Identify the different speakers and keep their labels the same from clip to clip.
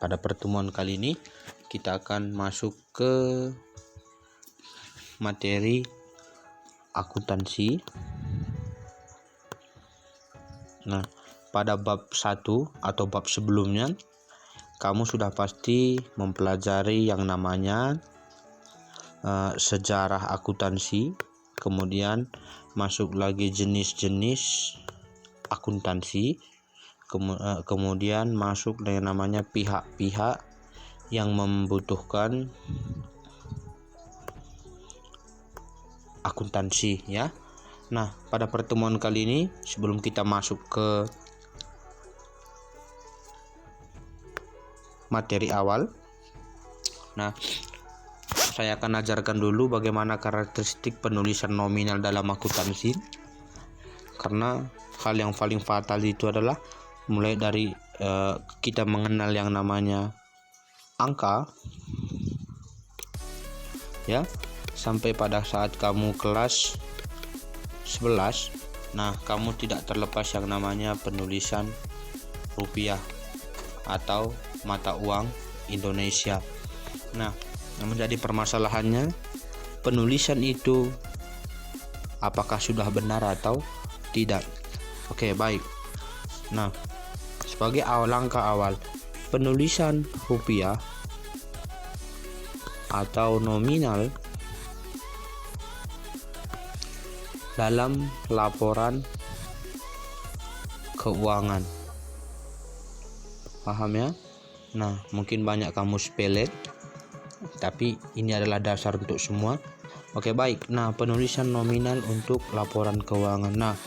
Speaker 1: pada pertemuan kali ini kita akan masuk ke materi akuntansi. Nah, pada bab 1 atau bab sebelumnya kamu sudah pasti mempelajari yang namanya sejarah akuntansi, kemudian masuk lagi jenis-jenis akuntansi, kemudian masuk yang namanya pihak-pihak yang membutuhkan akuntansi ya. Nah, pada pertemuan kali ini sebelum kita masuk ke materi awal, nah saya akan ajarkan dulu bagaimana karakteristik penulisan nominal dalam akuntansi, karena hal yang paling fatal itu adalah mulai dari kita mengenal yang namanya angka ya, sampai pada saat kamu kelas 11, nah kamu tidak terlepas yang namanya penulisan rupiah atau mata uang Indonesia. Nah, yang menjadi permasalahannya, penulisan itu apakah sudah benar atau tidak? Oke, baik. Nah, sebagai langkah awal, penulisan rupiah atau nominal dalam laporan keuangan. Paham ya? Nah, mungkin banyak kamu pelet, tapi ini adalah dasar untuk semua. Oke, baik. Nah, penulisan nominal untuk laporan keuangan. Nah,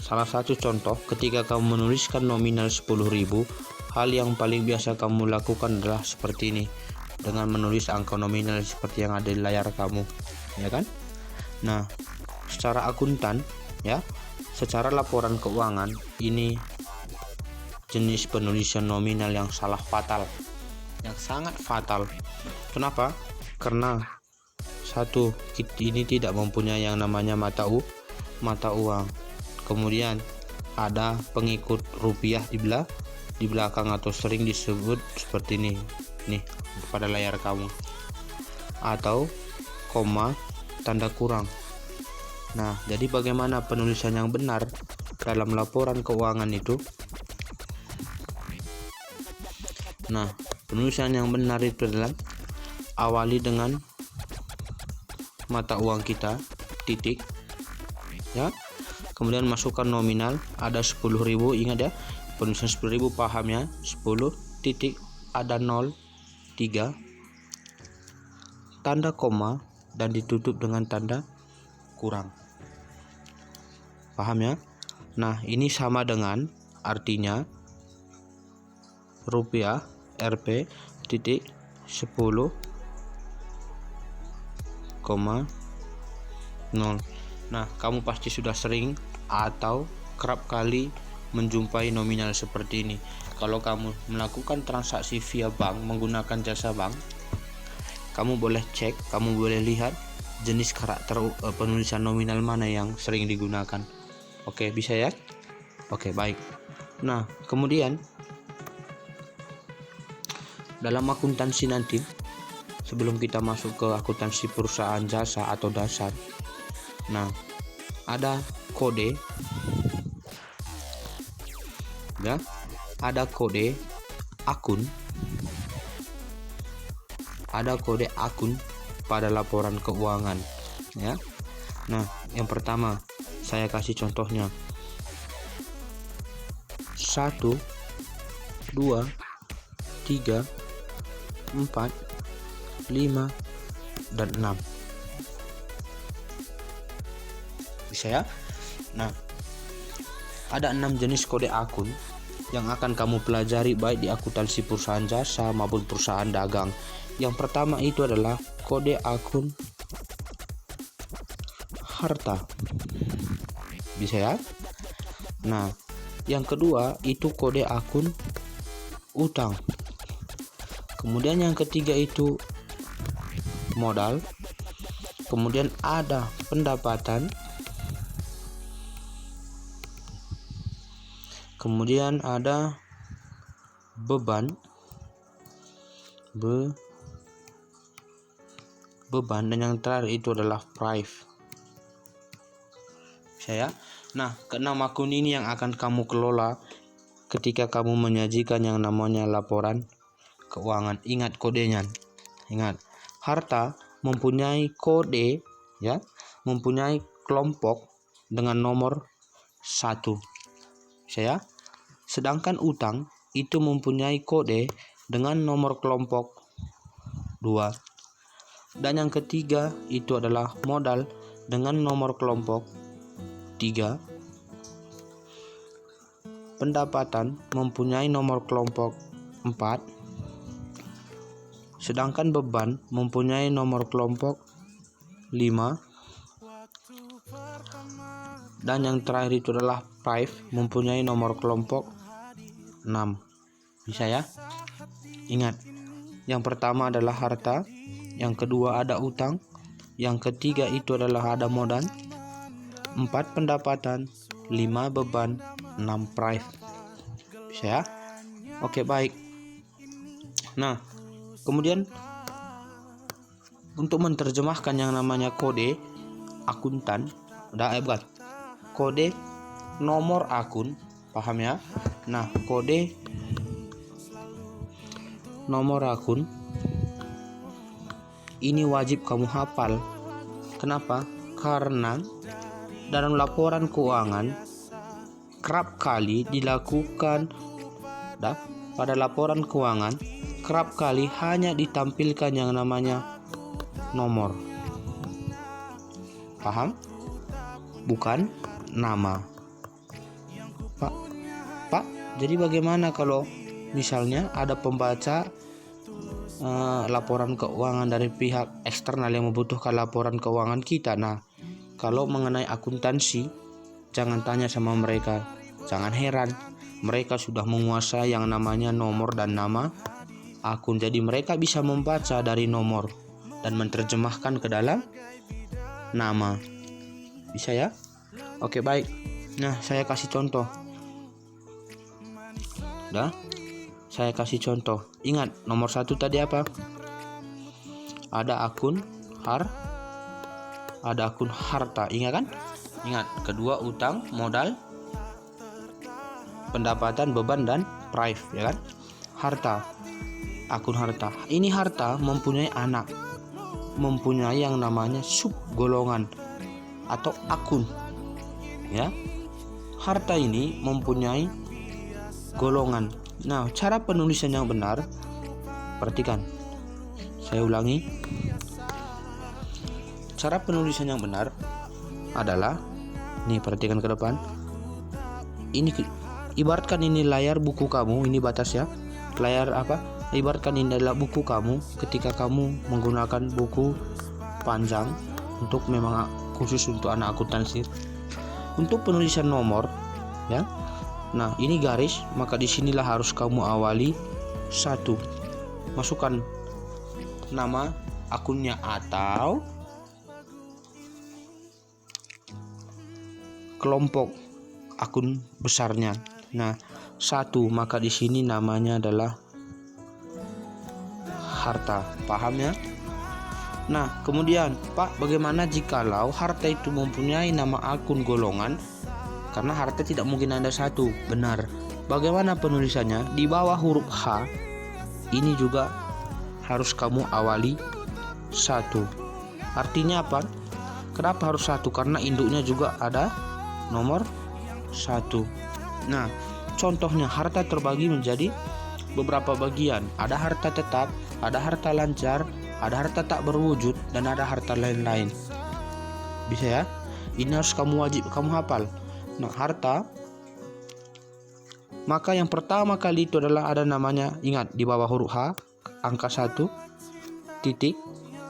Speaker 1: salah satu contoh ketika kamu menuliskan nominal 10.000, hal yang paling biasa kamu lakukan adalah seperti ini, dengan menulis angka nominal seperti yang ada di layar kamu, ya kan? Nah, secara akuntan ya, secara laporan keuangan ini jenis penulisan nominal yang salah fatal, yang sangat fatal. Kenapa? Karena satu, ini tidak mempunyai yang namanya mata uang. Kemudian ada pengikut rupiah di belakang atau sering disebut seperti ini nih pada layar kamu, atau koma tanda kurang. Nah, jadi bagaimana penulisan yang benar dalam laporan keuangan itu? Nah, penulisan yang benar itu adalah awali dengan mata uang kita, titik ya, kemudian masukkan nominal, ada 10.000, ingat ya, penulisan 10.000 paham ya, 10 titik, ada 0, 3, tanda koma, dan ditutup dengan tanda kurang. Paham ya? Nah, ini sama dengan artinya rupiah Rp titik 10,0. Nah, kamu pasti sudah sering atau kerap kali menjumpai nominal seperti ini. Kalau kamu melakukan transaksi via bank menggunakan jasa bank, kamu boleh cek, kamu boleh lihat jenis karakter penulisan nominal mana yang sering digunakan. Oke, bisa ya? Oke, baik. Nah, kemudian dalam akuntansi nanti, sebelum kita masuk ke akuntansi perusahaan jasa atau dasar, nah ada kode ya, ada kode akun, pada laporan keuangan ya. Nah, yang pertama saya kasih contohnya 1, 2, 3, 4, 5, dan 6. Bisa ya? Nah, ada 6 jenis kode akun yang akan kamu pelajari baik di akuntansi perusahaan jasa maupun perusahaan dagang. Yang pertama itu adalah kode akun harta. Bisa ya? Nah, yang kedua itu kode akun utang. Kemudian yang ketiga itu modal. Kemudian ada pendapatan. Kemudian ada beban, beban, dan yang terakhir itu adalah price. Saya. Nah, keenam akun ini yang akan kamu kelola ketika kamu menyajikan yang namanya laporan keuangan. Ingat kodenya. Ingat, harta mempunyai kode, ya, mempunyai kelompok dengan nomor 1. Saya. Sedangkan utang itu mempunyai kode dengan nomor kelompok 2. Dan yang ketiga itu adalah modal dengan nomor kelompok 3. Pendapatan mempunyai nomor kelompok 4. Sedangkan beban mempunyai nomor kelompok 5. Dan yang terakhir itu adalah price mempunyai nomor kelompok 6. Bisa ya? Ingat, yang pertama adalah harta, yang kedua ada utang, yang ketiga itu adalah ada modal, 4 pendapatan, 5 beban, 6 price. Bisa ya? Oke, baik. Nah, kemudian untuk menerjemahkan yang namanya kode akuntan, bukan, kode nomor akun, paham ya? Nah, kode nomor akun ini wajib kamu hafal. Kenapa? Karena dalam laporan keuangan kerap kali dilakukan, pada laporan keuangan kerap kali hanya ditampilkan yang namanya nomor. Paham? Bukan nama. Pak, jadi bagaimana kalau misalnya ada pembaca laporan keuangan dari pihak eksternal yang membutuhkan laporan keuangan kita? Nah, kalau mengenai akuntansi, jangan tanya sama mereka. Jangan heran, mereka sudah menguasai yang namanya nomor dan nama akun. Jadi mereka bisa membaca dari nomor dan menerjemahkan ke dalam nama. Bisa ya? Oke, baik. Nah, saya kasih contoh. Saya kasih contoh. Ingat, nomor 1 tadi apa? Ada akun ada akun harta, ingat kan? Ingat, kedua utang, modal, pendapatan, beban, dan price, ya kan? Harta, akun harta. Ini harta mempunyai anak, mempunyai yang namanya sub golongan atau akun, ya. Harta ini mempunyai golongan. Nah, cara penulisan yang benar, perhatikan. Saya ulangi. Cara penulisan yang benar adalah, nih, perhatikan ke depan. Ini ibaratkan ini layar buku kamu, ini batas ya. Layar apa? Ibaratkan ini adalah buku kamu ketika kamu menggunakan buku panjang untuk memang khusus untuk anak akuntansi. Untuk penulisan nomor, ya. Nah, ini garis, maka disinilah harus kamu awali 1. Masukkan nama akunnya atau kelompok akun besarnya. Nah, 1, maka di sini namanya adalah harta. Paham ya? Nah, kemudian, Pak, bagaimana jikalau harta itu mempunyai nama akun golongan? Karena harta tidak mungkin ada 1. Benar. Bagaimana penulisannya? Di bawah huruf H ini juga harus kamu awali 1. Artinya apa? Kenapa harus 1? Karena induknya juga ada nomor 1. Nah, contohnya harta terbagi menjadi beberapa bagian. Ada harta tetap, ada harta lancar, ada harta tak berwujud, dan ada harta lain-lain. Bisa ya? Ini harus wajib kamu hafal. Nah, harta, maka yang pertama kali itu adalah ada namanya, ingat, di bawah huruf H, angka 1, titik,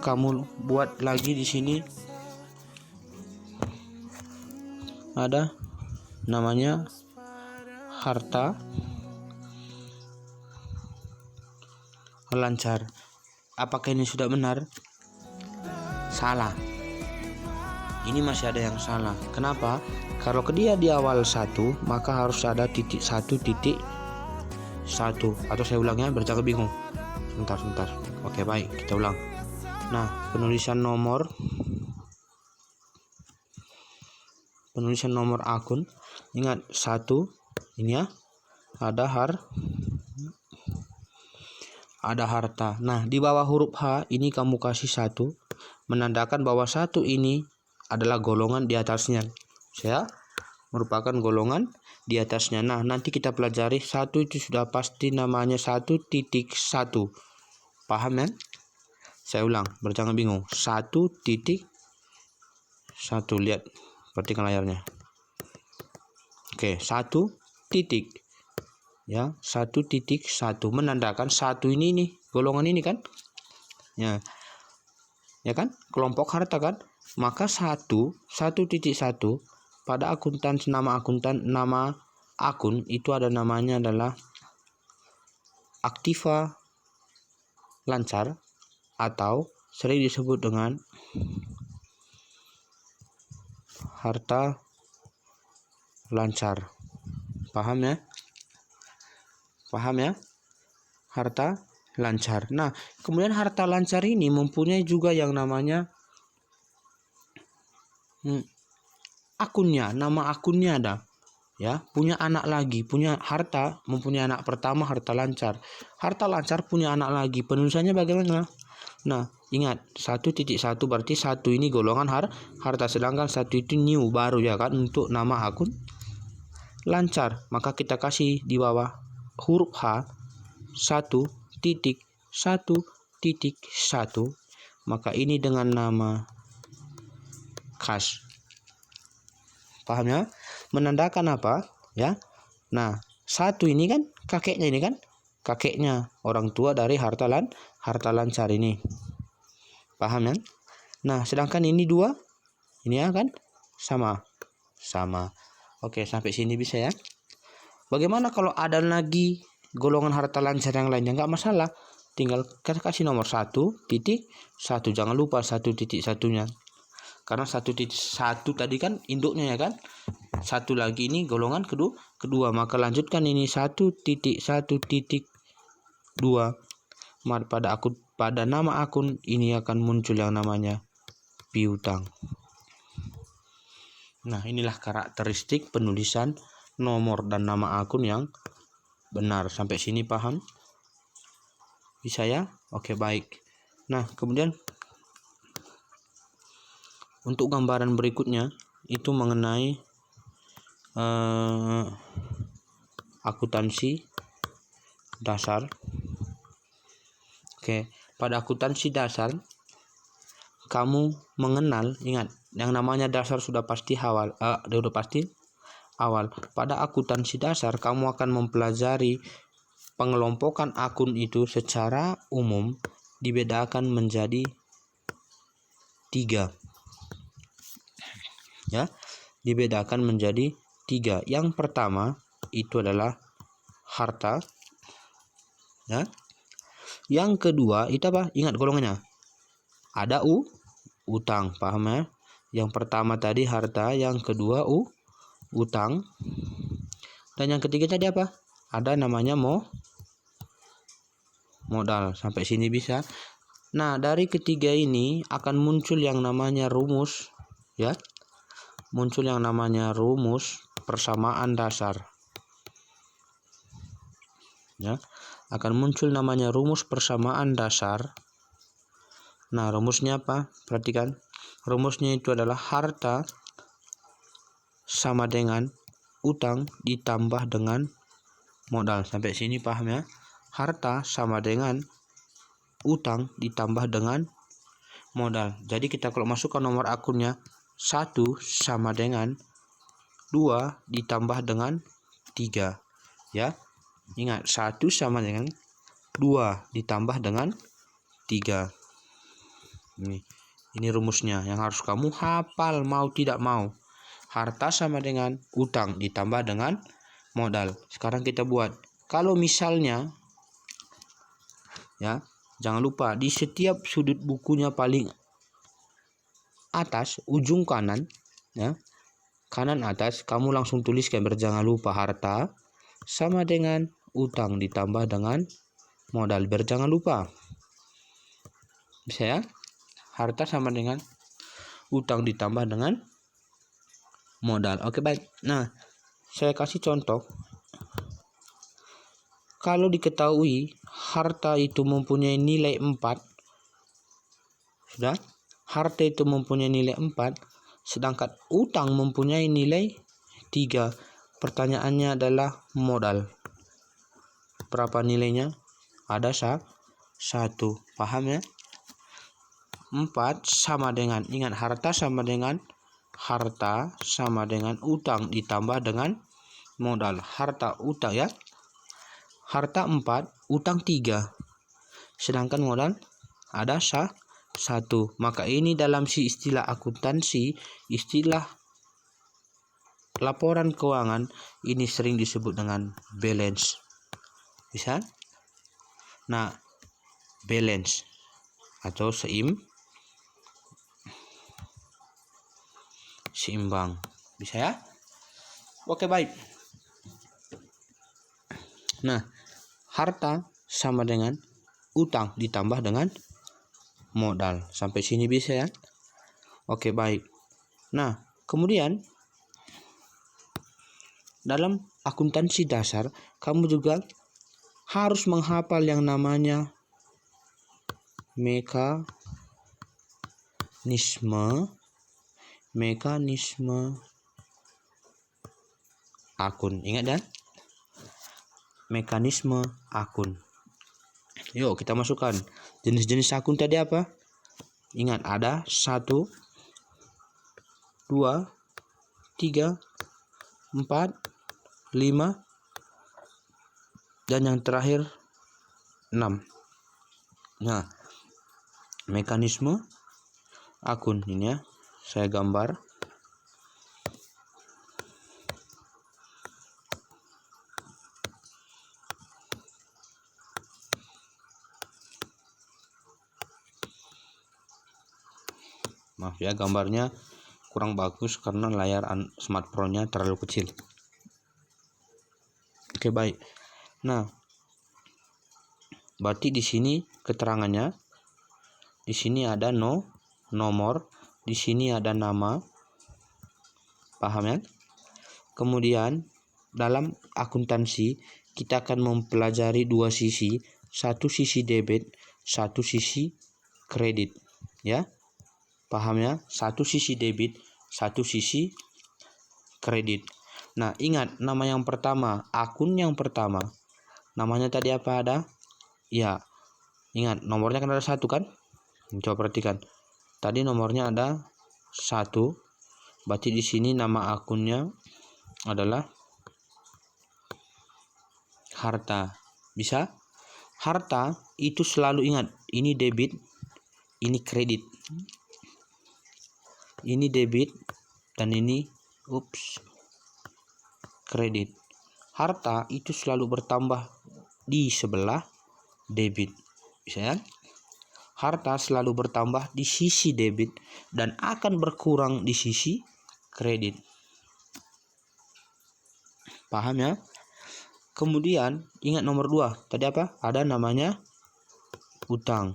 Speaker 1: kamu buat lagi di sini ada namanya harta lancar. Apakah ini sudah benar? Salah. Ini masih ada yang salah. Kenapa? Kalau dia di awal 1, maka harus ada titik 1 titik satu. Atau saya ulangnya biar jangan bingung. Sebentar. Oke, baik, kita ulang. Nah, penulisan nomor akun, ingat satu ini ya, ada harta. Nah, di bawah huruf H ini kamu kasih satu, menandakan bahwa satu ini adalah golongan di atasnya. Saya merupakan golongan di atasnya. Nah, nanti kita pelajari satu itu sudah pasti namanya 1.1. Paham ya? Saya ulang, jangan bingung. 1.1. Lihat, perhatikan layarnya. Oke, 1 titik. Ya, 1.1 menandakan satu ini nih, golongan ini kan? Ya kan? Kelompok harta kan? Maka 1.1 pada nama akun itu ada namanya adalah aktiva lancar atau sering disebut dengan harta lancar. Paham ya? Harta lancar. Nah, kemudian harta lancar ini mempunyai juga yang namanya akunnya, nama akunnya ada. Ya, punya anak lagi, mempunyai anak pertama harta lancar. Harta lancar punya anak lagi. Penulisannya bagaimana? Nah, ingat 1.1 berarti satu ini golongan harta, sedangkan satu itu new, baru ya kan, untuk nama akun lancar. Maka kita kasih di bawah huruf H 1.1.1. Maka ini dengan nama khas. Paham ya? Menandakan apa? Ya. Nah, satu ini kan kakeknya ini kan? Kakeknya orang tua dari harta lancar ini. Paham ya? Nah, sedangkan ini 2, ini ya kan? Sama. Oke, sampai sini bisa ya. Bagaimana kalau ada lagi golongan harta lancar yang lainnya? Nggak masalah. Tinggal kasih nomor 1.1. Jangan lupa 1.1-nya. Karena 1.1 tadi kan induknya ya kan. Satu lagi ini golongan kedua. Maka lanjutkan ini 1.1.2. Pada nama akun ini akan muncul yang namanya piutang. Nah, inilah karakteristik penulisan nomor dan nama akun yang benar. Sampai sini paham? Bisa ya? Oke, baik. Nah, kemudian untuk gambaran berikutnya itu mengenai akuntansi dasar. Oke, pada akuntansi dasar kamu mengenal, ingat yang namanya dasar sudah pasti awal. Pada akuntansi dasar kamu akan mempelajari pengelompokan akun itu secara umum dibedakan menjadi 3. Ya, dibedakan menjadi 3. Yang pertama itu adalah harta. Ya. Yang kedua itu apa? Ingat golongannya. Ada utang, paham ya? Yang pertama tadi harta, yang kedua utang. Dan yang ketiga tadi apa? Ada namanya modal. Sampai sini bisa. Nah, dari ketiga ini akan muncul yang namanya rumus, ya. Muncul yang namanya rumus persamaan dasar. Ya, akan muncul namanya rumus persamaan dasar. Nah, rumusnya apa? Perhatikan. Rumusnya itu adalah harta sama dengan utang ditambah dengan modal. Sampai sini paham ya? Harta sama dengan utang ditambah dengan modal. Jadi kita kalau masukkan nomor akunnya 1 sama dengan 2 ditambah dengan 3. Ya. Ingat 1 sama dengan 2 ditambah dengan 3. Ini rumusnya yang harus kamu hafal mau tidak mau. Harta sama dengan utang ditambah dengan modal. Sekarang kita buat. Kalau misalnya ya, jangan lupa di setiap sudut bukunya paling atas ujung kanan, ya, kanan atas kamu langsung tuliskan, jangan lupa harta sama dengan utang ditambah dengan modal, biar jangan lupa. Bisa ya? Harta sama dengan utang ditambah dengan modal. Oke, baik. Nah, saya kasih contoh. Kalau diketahui harta itu mempunyai nilai 4, sudah? Harta itu mempunyai nilai 4, sedangkan utang mempunyai nilai 3. Pertanyaannya adalah modal. Berapa nilainya? Ada 1. Paham ya? 4 sama dengan, ingat, harta sama dengan utang ditambah dengan modal. Harta utang ya. Harta 4, utang 3. Sedangkan modal ada 1. Maka ini dalam istilah akuntansi, istilah laporan keuangan, ini sering disebut dengan balance. Bisa? Nah, balance atau seimbang. Bisa ya? Oke, baik. Nah, harta sama dengan utang ditambah dengan modal. Sampai sini bisa ya? Oke, baik. Nah, kemudian dalam akuntansi dasar, kamu juga harus menghafal yang namanya mekanisme akun. Ingat dan mekanisme akun. Yuk kita masukkan jenis-jenis akun tadi apa? Ingat, ada 1, 2, 3, 4, 5, dan yang terakhir 6. Nah, mekanisme akun ini ya, saya gambar. Maaf ya, gambarnya kurang bagus karena layar smartphone-nya terlalu kecil. Oke, baik. Nah, berarti di sini keterangannya, di sini ada nomor, di sini ada nama. Paham ya? Kemudian dalam akuntansi kita akan mempelajari dua sisi, satu sisi debit, satu sisi kredit, ya. Paham ya? Satu sisi debit, satu sisi kredit. Nah, ingat nama yang pertama, akun yang pertama. Namanya tadi apa ada? Ya, ingat nomornya kan ada 1 kan? Coba perhatikan. Tadi nomornya ada 1. Berarti di sini nama akunnya adalah harta. Bisa? Harta itu selalu ingat, ini debit, ini kredit. Ini debit dan ini kredit. Harta itu selalu bertambah di sebelah debit. Bisa ya? Harta selalu bertambah di sisi debit dan akan berkurang di sisi kredit. Paham ya? Kemudian ingat nomor 2. Tadi apa? Ada namanya utang.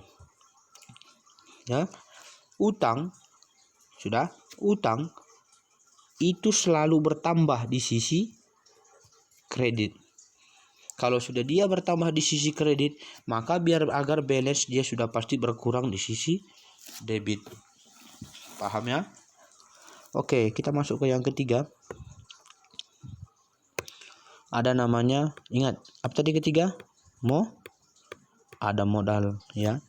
Speaker 1: Ya. Utang sudah, utang itu selalu bertambah di sisi kredit. Kalau sudah dia bertambah di sisi kredit, maka agar balance dia sudah pasti berkurang di sisi debit. Paham ya? Oke, kita masuk ke yang ketiga. Ada namanya, ingat, apa tadi ketiga? Ada modal, ya.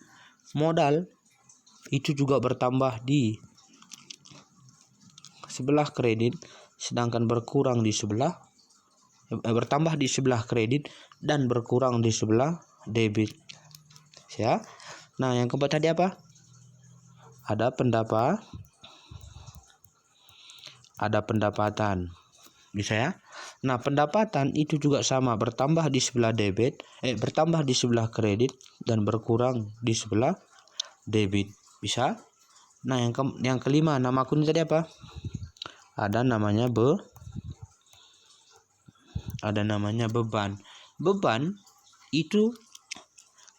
Speaker 1: Modal itu juga bertambah di sebelah kredit, sedangkan berkurang di sebelah bertambah di sebelah kredit dan berkurang di sebelah debit. Ya. Nah, yang keempat tadi apa? Ada pendapatan. Bisa ya? Nah, pendapatan itu juga sama, bertambah di sebelah bertambah di sebelah kredit dan berkurang di sebelah debit. Bisa? Nah, yang kelima, nama akunnya tadi apa? Ada namanya beban. beban itu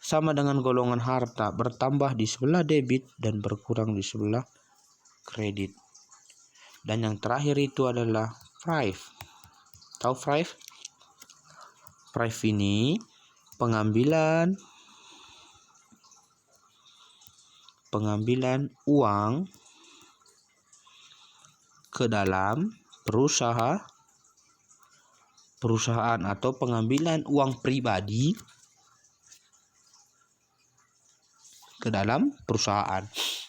Speaker 1: sama dengan golongan harta, bertambah di sebelah debit dan berkurang di sebelah kredit. Dan yang terakhir itu adalah prive. Tahu prive? Prive ini pengambilan uang ke dalam perusahaan atau pengambilan uang pribadi ke dalam perusahaan.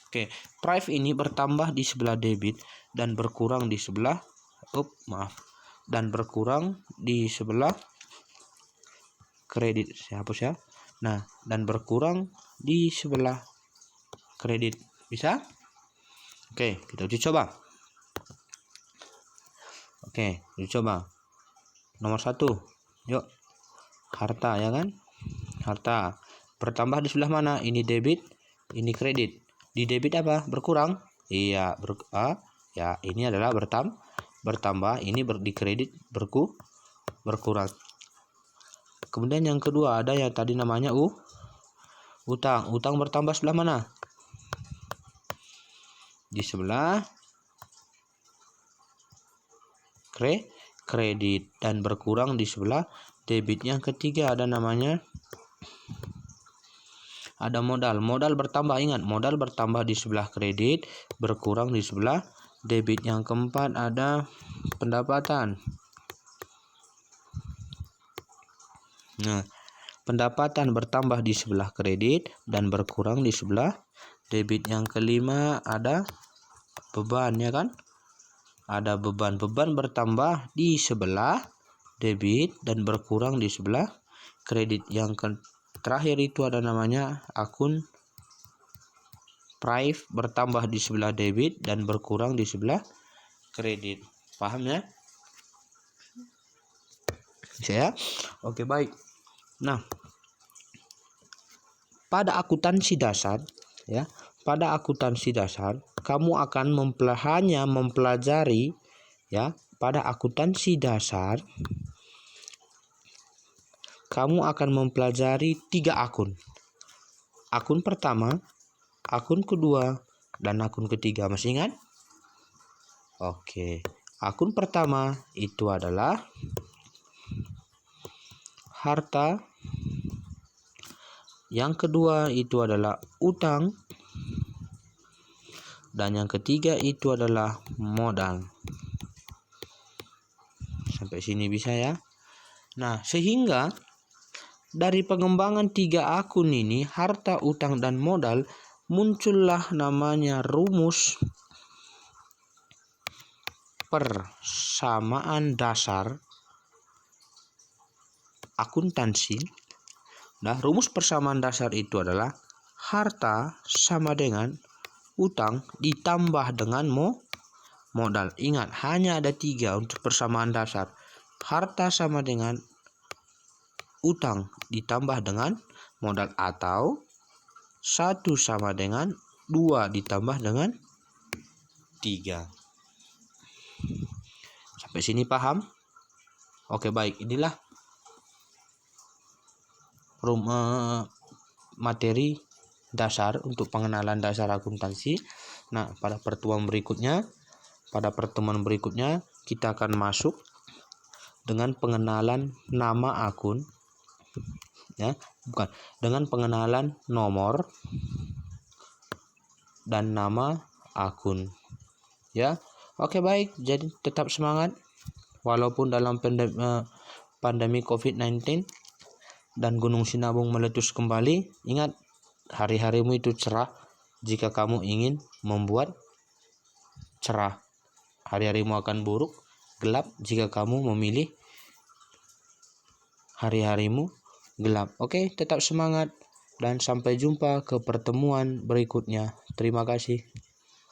Speaker 1: Oke, prive ini bertambah di sebelah debit dan berkurang di sebelah berkurang di sebelah kredit. Saya hapus ya. Nah, dan berkurang di sebelah kredit. Bisa? Oke, kita uji coba. Oke, uji coba. Nomor 1. Yuk. Harta, ya kan? Harta bertambah di sebelah mana? Ini debit, ini kredit. Di debit apa? Berkurang? Iya, ya, ini adalah bertambah, ini di kredit berkurang. Kemudian yang kedua ada yang tadi namanya utang. Utang bertambah sebelah mana? Di sebelah kredit dan berkurang di sebelah debit. Yang ketiga ada namanya ada modal. Modal bertambah, ingat, modal bertambah di sebelah kredit, berkurang di sebelah debit. Yang keempat ada pendapatan. Nah, pendapatan bertambah di sebelah kredit dan berkurang di sebelah debit. Yang kelima ada beban, ya kan? Ada beban. Beban bertambah di sebelah debit dan berkurang di sebelah kredit. Yang terakhir itu ada namanya akun prive, bertambah di sebelah debit dan berkurang di sebelah kredit. Paham ya? Saya? Oke, baik. Nah, pada akuntansi dasar ya, pada akuntansi dasar kamu akan hanya mempelajari ya, pada akuntansi dasar kamu akan mempelajari 3 akun. Akun pertama, akun kedua, dan akun ketiga. Masih ingat? Oke. Akun pertama itu adalah harta. Yang kedua itu adalah utang. Dan yang ketiga itu adalah modal. Sampai sini bisa ya? Nah, sehingga dari pengembangan 3 akun ini, harta, utang, dan modal, muncullah namanya rumus persamaan dasar akuntansi. Nah, rumus persamaan dasar itu adalah harta sama dengan utang ditambah dengan modal. Ingat, hanya ada 3 untuk persamaan dasar. Harta sama dengan utang ditambah dengan modal, atau 1 sama dengan 2 ditambah dengan 3. Sampai sini paham? Oke, baik. Inilah materi dasar untuk pengenalan dasar akuntansi. Nah, pada pertemuan berikutnya kita akan masuk dengan pengenalan nama akun ya, dengan pengenalan nomor dan nama akun ya. Oke, baik. Jadi tetap semangat walaupun dalam pandemi COVID-19 dan Gunung Sinabung meletus kembali. Ingat, hari-harimu itu cerah jika kamu ingin membuat cerah. Hari-harimu akan buruk, gelap jika kamu memilih hari-harimu gelap. Oke, tetap semangat dan sampai jumpa ke pertemuan berikutnya. Terima kasih.